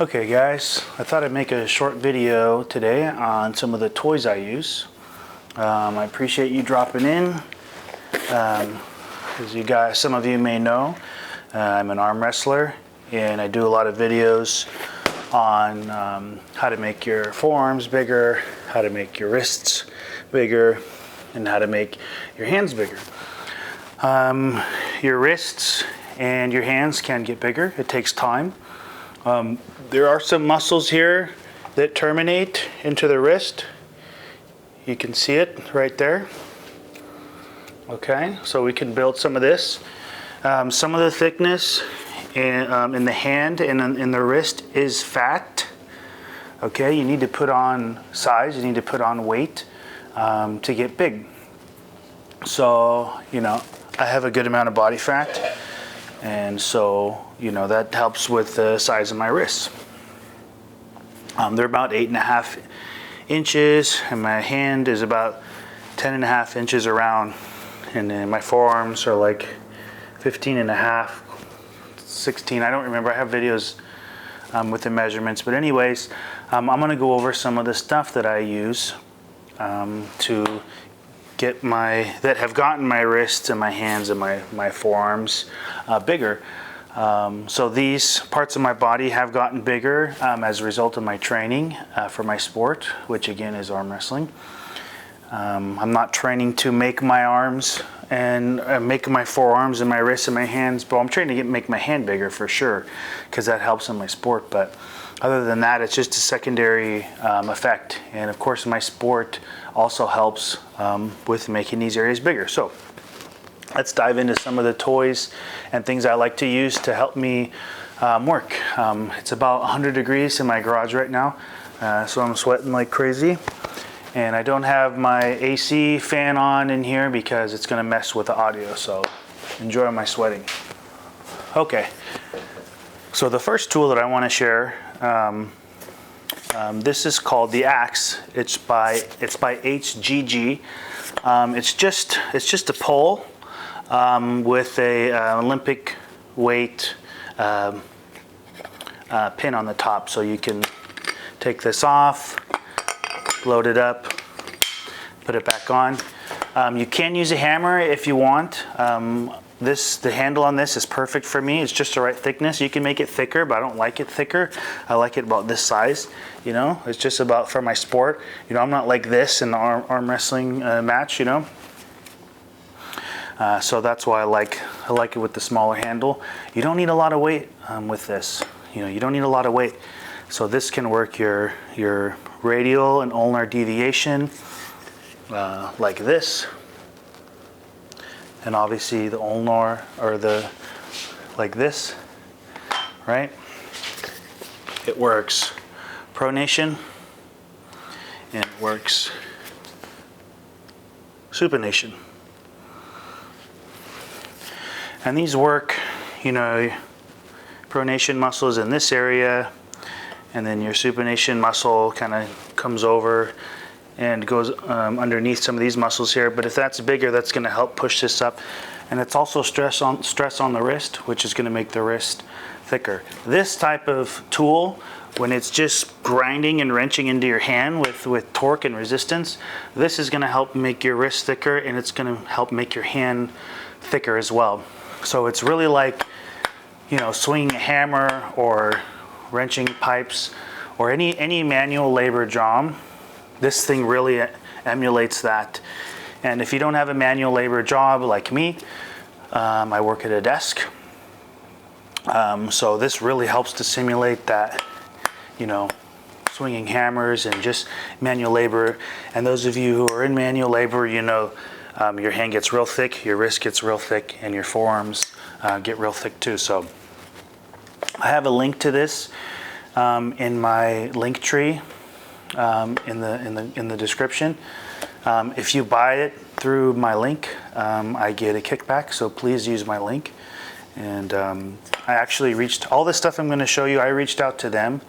Okay guys, I thought I'd make a short video today on some of the toys I use. I appreciate you dropping in. As you guys, some of you may know, I'm an arm wrestler and I do a lot of videos on how to make your forearms bigger, how to make your wrists bigger, and how to make your hands bigger. Your wrists and your hands can get bigger. It takes time. There are some muscles here that terminate into the wrist. You can see it right there. Okay, so we can build some of this. Some of the thickness in the hand and in the wrist is fat. Okay, you need to put on size, you need to put on weight to get big. So, you know, I have a good amount of body fat, and so, you know, that helps with the size of my wrists. They're about 8.5 inches, and my hand is about 10.5 inches around, and then my forearms are like 15.5, 16. I don't remember. I have videos with the measurements, but anyways, I'm going to go over some of the stuff that I use to get that have gotten my wrists and my hands and my forearms bigger. So these parts of my body have gotten bigger as a result of my training for my sport, which again is arm wrestling. I'm not training to make my arms and make my forearms and my wrists and my hands, but I'm trying to make my hand bigger for sure, because that helps in my sport. But other than that, it's just a secondary effect. And of course, my sport also helps with making these areas bigger. So let's dive into some of the toys and things I like to use to help me work. It's about 100 degrees in my garage right now, so I'm sweating like crazy. And I don't have my AC fan on in here because it's gonna mess with the audio, so enjoy my sweating. Okay, so the first tool that I wanna share, this is called the Axe. It's by HGG. It's just a pole with a Olympic weight pin on the top, so you can take this off, load it up, put it back on. You can use a hammer if you want. The handle on this is perfect for me. It's just the right thickness. You can make it thicker, but I don't like it thicker. I like it about this size. You know, it's just about for my sport. You know, I'm not like this in the arm wrestling match. You know, so that's why I like it with the smaller handle. You don't need a lot of weight with this. You know, you don't need a lot of weight. So this can work your radial and ulnar deviation like this, and obviously the ulnar or like this, right? It works pronation and it works supination. And these work, you know, pronation muscles in this area, and then your supination muscle kind of comes over and goes underneath some of these muscles here. But if that's bigger, that's going to help push this up. And it's also stress on the wrist, which is going to make the wrist thicker. This type of tool, when it's just grinding and wrenching into your hand with torque and resistance, this is going to help make your wrist thicker, and it's going to help make your hand thicker as well. So it's really like, you know, swinging a hammer or wrenching pipes or any manual labor job. This thing really emulates that. And if you don't have a manual labor job like me, I work at a desk. So this really helps to simulate that, you know, swinging hammers and just manual labor. And those of you who are in manual labor, you know, your hand gets real thick, your wrist gets real thick, and your forearms get real thick too. So I have a link to this in my link tree in the description. If you buy it through my link, I get a kickback, so please use my link. And I actually reached all this stuff I'm going to show you. I reached out to them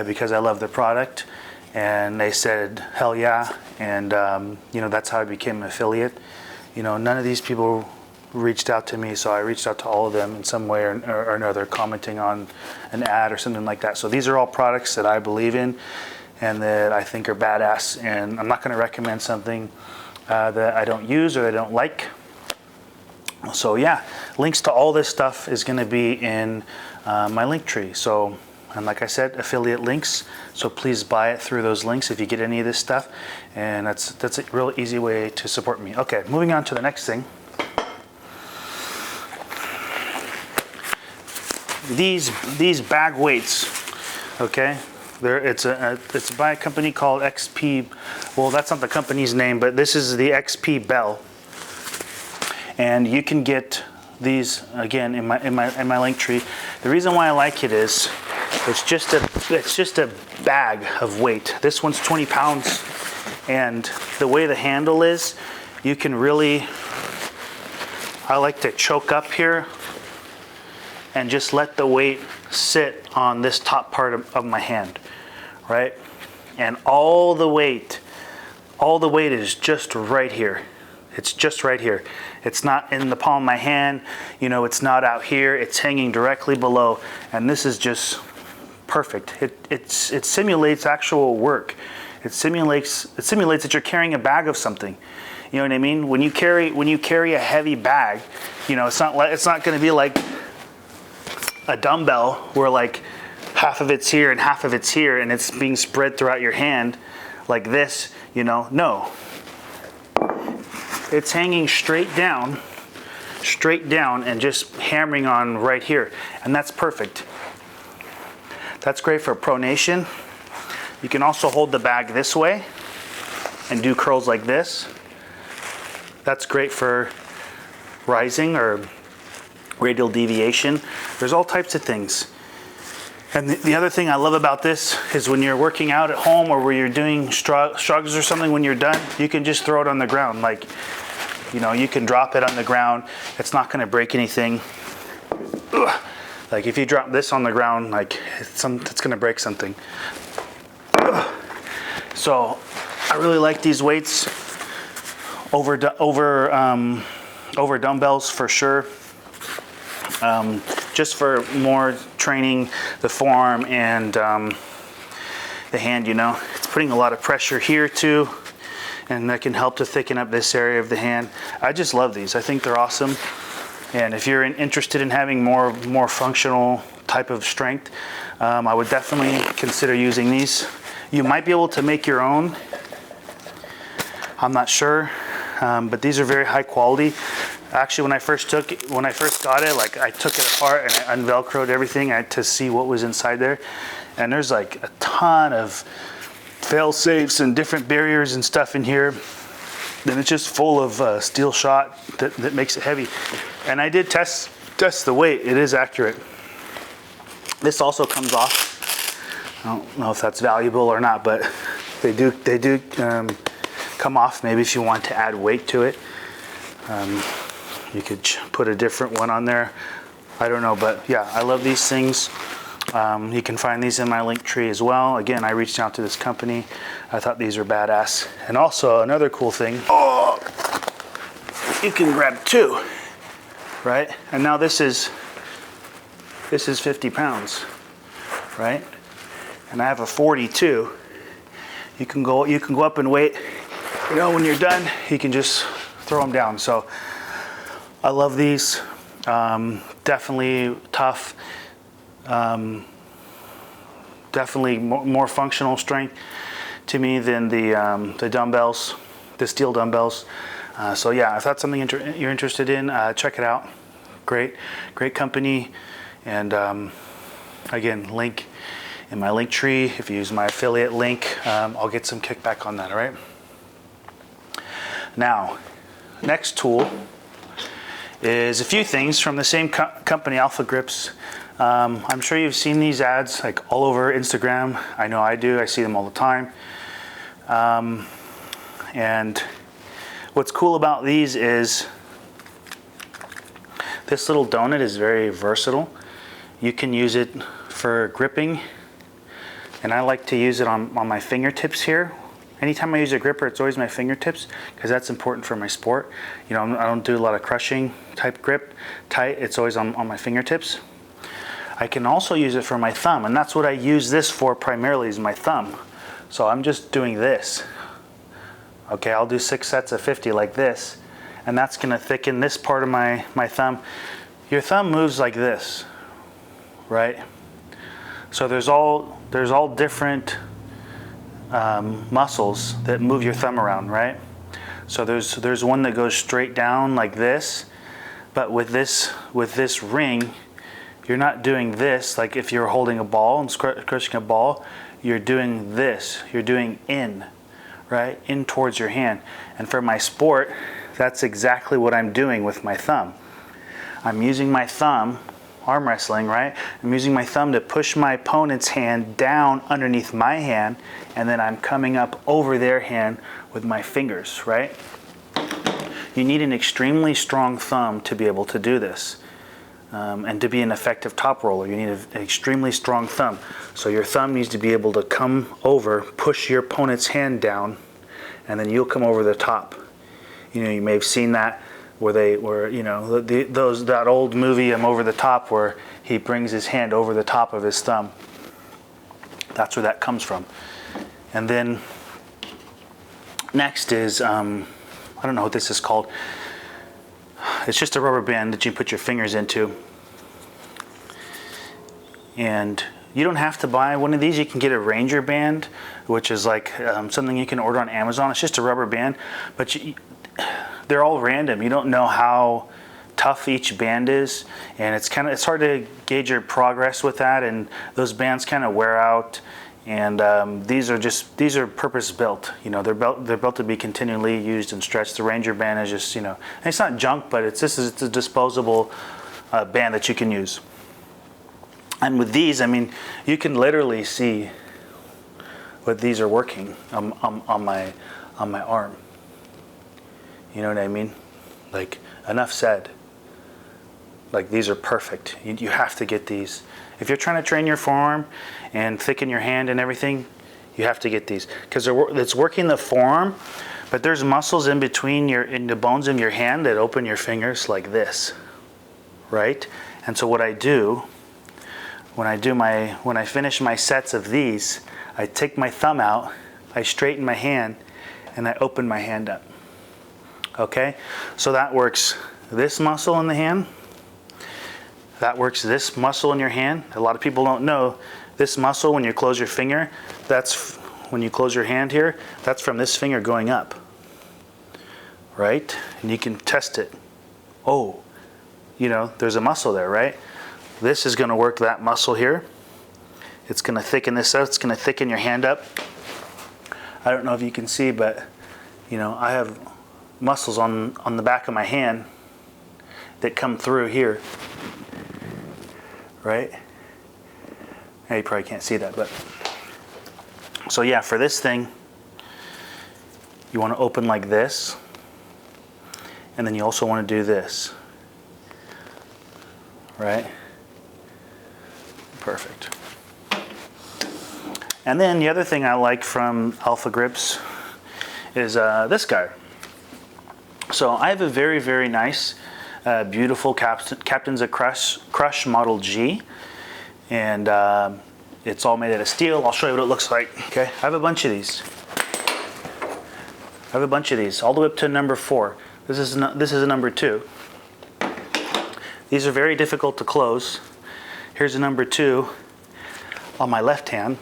because I love their product, and they said hell yeah. And you know, that's how I became an affiliate. You know, none of these people reached out to me, so I reached out to all of them in some way or another, commenting on an ad or something like that. So these are all products that I believe in and that I think are badass, and I'm not going to recommend something that I don't use or that I don't like. So yeah, links to all this stuff is going to be in my link tree. So, and like I said, affiliate links, so please buy it through those links if you get any of this stuff, and that's a real easy way to support me. Okay, moving on to the next thing. These bag weights, okay, it's by a company called XP. Well, that's not the company's name, but this is the XP Bell, and you can get these again in my link tree. The reason why I like it is it's just a bag of weight. This one's 20 pounds, and the way the handle is, you can really, I like to choke up here and just let the weight sit on this top part of my hand, right? And all the weight is just right here. It's just right here. It's not in the palm of my hand, you know, it's not out here, it's hanging directly below, and this is just perfect. It simulates actual work. It simulates that you're carrying a bag of something. You know what I mean? When you carry a heavy bag, you know, it's not going to be like a dumbbell where like half of it's here and half of it's here and it's being spread throughout your hand like this, you know. No, it's hanging straight down and just hammering on right here, and that's perfect. That's great for pronation. You can also hold the bag this way and do curls like this. That's great for rising or radial deviation. There's all types of things. And the other thing I love about this is when you're working out at home or where you're doing shrugs or something, when you're done, you can just throw it on the ground. Like, you know, you can drop it on the ground. It's not going to break anything. Ugh. Like if you drop this on the ground, like it's going to break something. Ugh. So I really like these weights over dumbbells for sure. Just for more training the forearm and the hand, you know. It's putting a lot of pressure here too, and that can help to thicken up this area of the hand. I just love these. I think they're awesome. And if you're interested in having more functional type of strength, I would definitely consider using these. You might be able to make your own. I'm not sure, but these are very high quality. Actually, when I first got it, like I took it apart and I unvelcroed everything to see what was inside there. And there's like a ton of fail safes and different barriers and stuff in here. Then it's just full of steel shot that makes it heavy. And I did test the weight. It is accurate. This also comes off. I don't know if that's valuable or not, but they do come off. Maybe if you want to add weight to it. You could put a different one on there. I don't know, but yeah, I love these things. You can find these in my link tree as well. Again, I reached out to this company. I thought these were badass. And also another cool thing, you can grab two, right? And now this is 50 pounds, right? And I have a 42. You can go up in weight. You know, when you're done, you can just throw them down. So I love these. Definitely tough. Definitely more functional strength to me than the dumbbells, the steel dumbbells. So yeah, if that's something you're interested in, check it out. Great company. And again, link in my link tree. If you use my affiliate link, I'll get some kickback on that. All right. Now, next tool is a few things from the same company, Alpha Grips. I'm sure you've seen these ads like all over Instagram. I know I do. I see them all the time. And what's cool about these is this little donut is very versatile. You can use it for gripping, and I like to use it on my fingertips here Anytime I use a gripper, it's always my fingertips because that's important for my sport. You know, I don't do a lot of crushing type grip tight. It's always on my fingertips. I can also use it for my thumb, and that's what I use this for primarily, is my thumb. So I'm just doing this. Okay, I'll do 6 sets of 50 like this, and that's gonna thicken this part of my thumb. Your thumb moves like this, right? So there's all different muscles that move your thumb around, right? So there's one that goes straight down like this, but with this ring, you're not doing this like if you're holding a ball and crushing a ball. You're doing this. You're doing in, right? In towards your hand. And for my sport, that's exactly what I'm doing with my thumb. I'm using my thumb, arm wrestling, right? I'm using my thumb to push my opponent's hand down underneath my hand, and then I'm coming up over their hand with my fingers, right? You need an extremely strong thumb to be able to do this. And to be an effective top roller, you need an extremely strong thumb. So your thumb needs to be able to come over, push your opponent's hand down, and then you'll come over the top. You know, you may have seen that where you know, that old movie, I'm Over the Top, where he brings his hand over the top of his thumb. That's where that comes from. And then next is, I don't know what this is called. It's just a rubber band that you put your fingers into. And you don't have to buy one of these. You can get a Ranger band, which is like something you can order on Amazon. It's just a rubber band, but they're all random. You don't know how tough each band is, and it's hard to gauge your progress with that, and those bands kind of wear out. And these are purpose built. You know, they're built to be continually used and stretched. The Ranger band is just, you know, it's not junk, but it's a disposable band that you can use. And with these, I mean, you can literally see what these are working on my arm. You know what I mean? Like, enough said. Like, these are perfect. You have to get these. If you're trying to train your forearm and thicken your hand and everything, you have to get these, because it's working the forearm, but there's muscles in between in the bones of your hand that open your fingers like this, right? And so what I do when I finish my sets of these, I take my thumb out, I straighten my hand, and I open my hand up. Okay, so that works this muscle in the hand. That works this muscle in your hand. A lot of people don't know this muscle when you close your finger. That's when you close your hand here. That's from this finger going up, right? And you can test it. Oh, you know, there's a muscle there, right? This is going to work that muscle here. It's going to thicken this up. It's going to thicken your hand up. I don't know if you can see, but you know, I have muscles on the back of my hand that come through here. Right? Yeah, you probably can't see that, but so yeah, for this thing, you want to open like this, and then you also want to do this, right? Perfect. And then the other thing I like from Alpha Grips is this guy. So I have a very, very nice beautiful Captain's of Crush Model G, and it's all made out of steel. I'll show you what it looks like. Okay, I have a bunch of these. All the way up to number 4. This is a number 2. These are very difficult to close. Here's a number 2 on my left hand.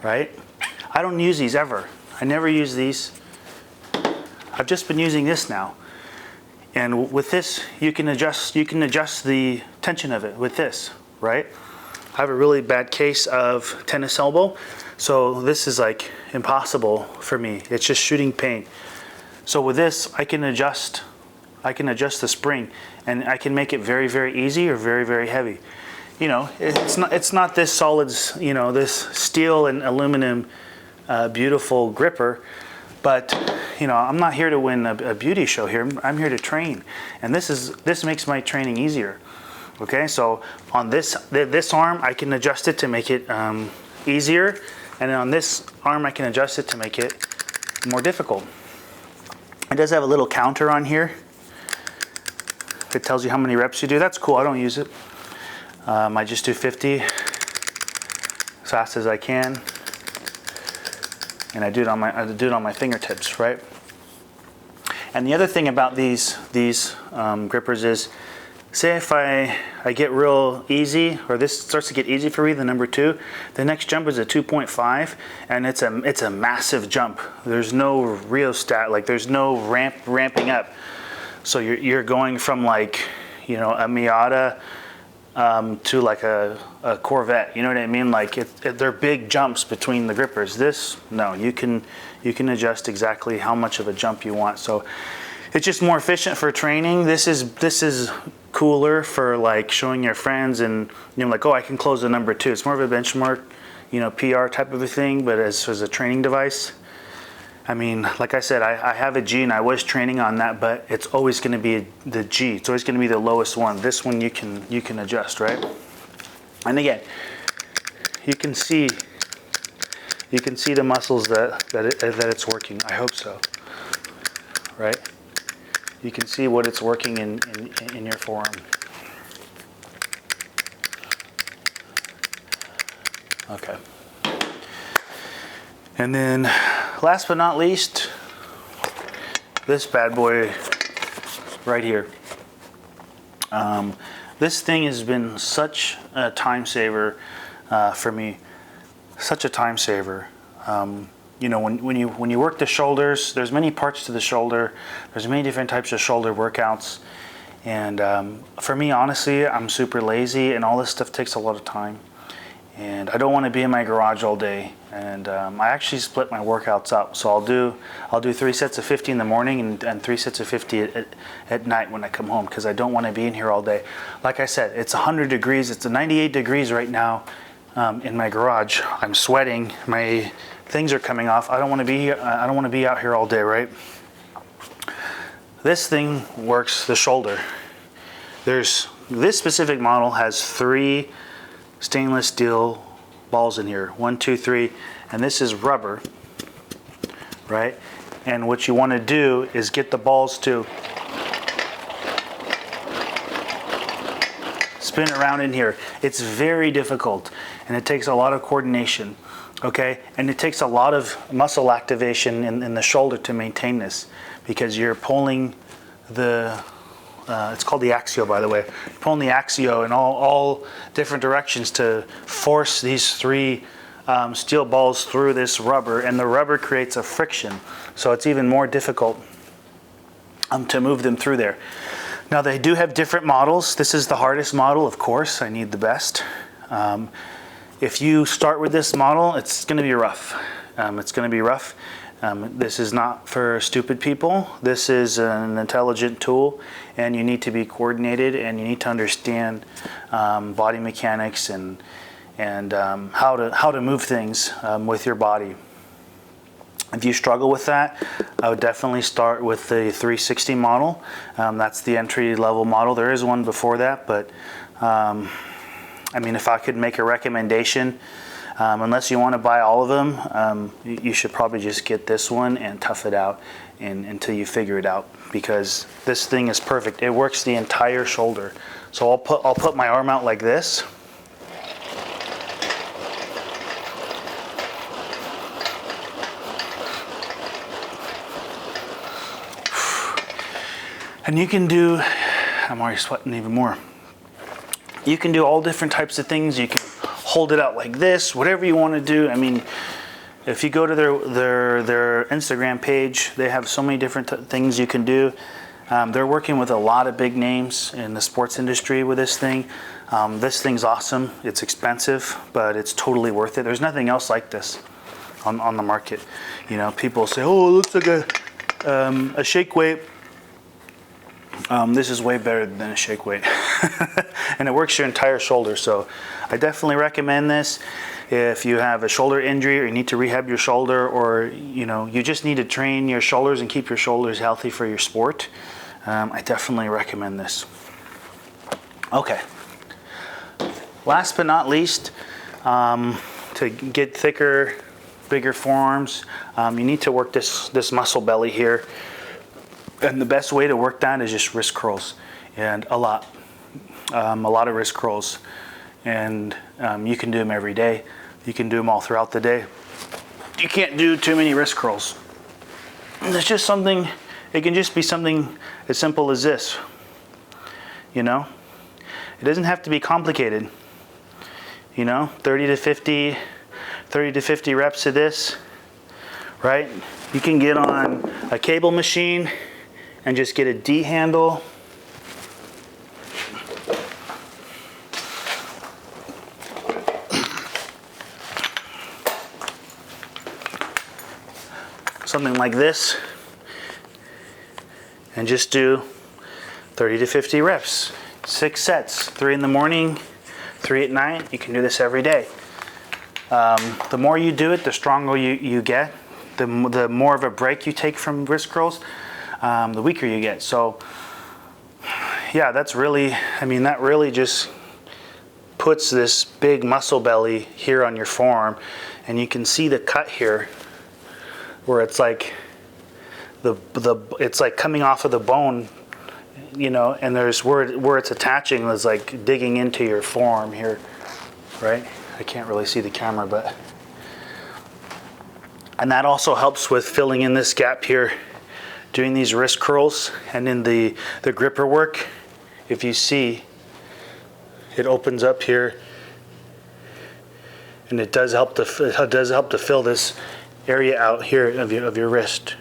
Right? I don't use these ever. I never use these. I've just been using this now. And with this, you can adjust the tension of it with this, right? I have a really bad case of tennis elbow, so this is like impossible for me. It's just shooting pain. So with this, I can adjust the spring, and I can make it very, very easy or very, very heavy. You know, it's not this solid, you know, this steel and aluminum beautiful gripper. But you know, I'm not here to win a beauty show here. I'm here to train, and this makes my training easier. Okay, so on this arm, I can adjust it to make it easier, And then on this arm, I can adjust it to make it more difficult. It does have a little counter on here. It tells you how many reps you do. That's cool, I don't use it. I just do 50 as fast as I can. And I do it on my fingertips, right? And the other thing about these grippers is, say if I get real easy, or this starts to get easy for me, the number 2, the next jump is a 2.5, and it's a massive jump. There's no rheostat, like there's no ramping up. So you're going from like, you know, a Miata to like a Corvette, you know what I mean? Like they're big jumps between the grippers. This, no, you can adjust exactly how much of a jump you want. So it's just more efficient for training. This is cooler for like showing your friends, and you know, like, oh, I can close the number 2. It's more of a benchmark, you know, PR type of a thing. But as a training device, I mean, like I said, I have a G and I was training on that, but it's always going to be the G. It's always going to be the lowest one. This one you can adjust, right? And again, you can see the muscles that it's working. I hope so, right? You can see what it's working in your forearm. Okay. And then last but not least, this bad boy right here. This thing has been such a time saver for me. Such a time saver. You know, when you work the shoulders, there's many parts to the shoulder. There's many different types of shoulder workouts. And for me, honestly, I'm super lazy, and all this stuff takes a lot of time. And I don't want to be in my garage all day. And I actually split my workouts up. So I'll do 3 sets of 50 in the morning and 3 sets of 50 at night when I come home, because I don't want to be in here all day. Like I said, it's 100 degrees. It's 98 degrees right now in my garage. I'm sweating. My things are coming off. I don't want to be here. I don't want to be out here all day, right? This thing works the shoulder. This specific model has 3 stainless steel balls in here. 1, 2, 3, and this is rubber, right? And what you want to do is get the balls to spin around in here. It's very difficult, and it takes a lot of coordination, okay? And it takes a lot of muscle activation in the shoulder to maintain this, because you're pulling the it's called the Axio, by the way. You're pulling the Axio in all different directions to force these 3 steel balls through this rubber, and the rubber creates a friction, so it's even more difficult to move them through there. Now, they do have different models. This is the hardest model, of course. I need the best. If you start with this model, it's going to be rough. It's going to be rough. This is not for stupid people. This is an intelligent tool, and you need to be coordinated, and you need to understand body mechanics and how to move things with your body. If you struggle with that, I would definitely start with the 360 model. That's the entry level model. There is one before that, but I mean, if I could make a recommendation, unless you want to buy all of them, you should probably just get this one and tough it out until you figure it out, because this thing is perfect. It works the entire shoulder. So I'll put my arm out like this. And you can do, I'm already sweating even more. You can do all different types of things. You can hold it out like this, whatever you want to do. I mean, if you go to their Instagram page, they have so many different things you can do. They're working with a lot of big names in the sports industry with this thing. This thing's awesome. It's expensive, but it's totally worth it. There's nothing else like this on the market. You know, people say, oh, it looks like a shake weight. This is way better than a shake weight. And it works your entire shoulder. So I definitely recommend this if you have a shoulder injury, or you need to rehab your shoulder, or you know, you just need to train your shoulders and keep your shoulders healthy for your sport. I definitely recommend this. Okay. Last but not least, to get thicker bigger forearms, you need to work this muscle belly here. And the best way to work that is just wrist curls, and a lot of wrist curls. And you can do them every day. You can do them all throughout the day. You can't do too many wrist curls. And it's just something, it can just be something as simple as this, you know? It doesn't have to be complicated, you know? 30 to 50 reps of this, right? You can get on a cable machine and just get a D handle. Something like this, and just do 30 to 50 reps, 6 sets, 3 in the morning, 3 at night. You can do this every day. The more you do it, the stronger you get. The more of a break you take from wrist curls, the weaker you get. So yeah, that's really, I mean, that really just puts this big muscle belly here on your forearm, and you can see the cut here where it's like it's like coming off of the bone, you know, and there's where it's attaching is like digging into your forearm here, right? I can't really see the camera, but, and that also helps with filling in this gap here, doing these wrist curls. And in the gripper work, if you see, it opens up here, and it does help to fill this area out here of your wrist,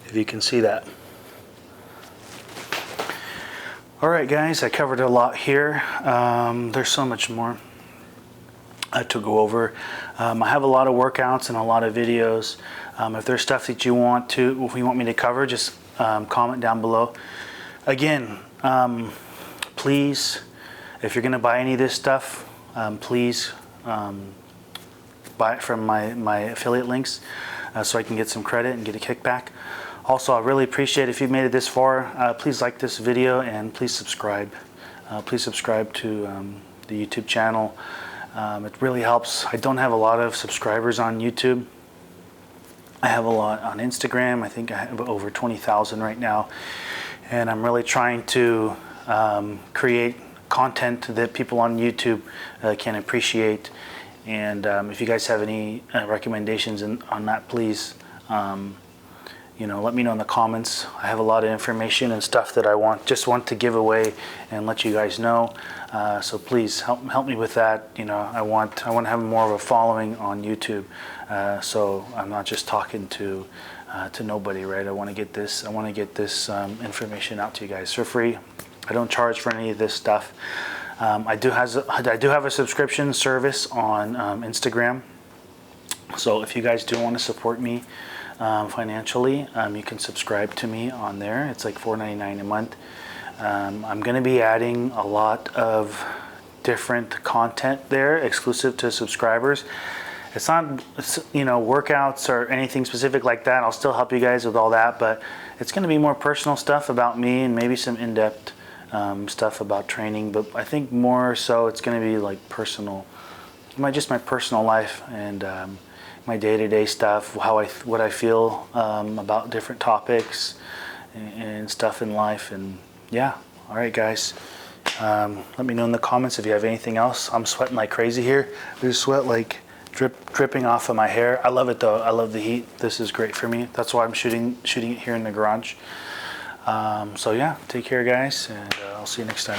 if you can see that. All right, guys, I covered a lot here. There's so much more to go over. I have a lot of workouts and a lot of videos. If there's stuff that you want me to cover, just comment down below. Again, please, if you're gonna buy any of this stuff, please buy it from my affiliate links, so I can get some credit and get a kickback. Also, I really appreciate if you've made it this far. Please like this video and please subscribe. Please subscribe to the YouTube channel. It really helps. I don't have a lot of subscribers on YouTube. I have a lot on Instagram. I think I have over 20,000 right now, and I'm really trying to create content that people on YouTube can appreciate. And if you guys have any recommendations on that, please, you know, let me know in the comments. I have a lot of information and stuff that I just want to give away and let you guys know. So please help me with that. You know, I want to have more of a following on YouTube. So I'm not just talking to nobody, right? I want to get this information out to you guys for free. I don't charge for any of this stuff. I do have a subscription service on Instagram. So if you guys do want to support me financially, you can subscribe to me on there. It's like $4.99 a month. I'm going to be adding a lot of different content there, exclusive to subscribers. It's not, you know, workouts or anything specific like that. I'll still help you guys with all that, but it's going to be more personal stuff about me and maybe some in-depth stuff about training. But I think more so it's going to be like personal, just my personal life and my day-to-day stuff, what I feel about different topics and stuff in life. And yeah, all right, guys. Let me know in the comments if you have anything else. I'm sweating like crazy here. There's sweat like dripping off of my hair. I love it though. I love the heat. This is great for me. That's why I'm shooting it here in the garage. So yeah, take care, guys, and I'll see you next time.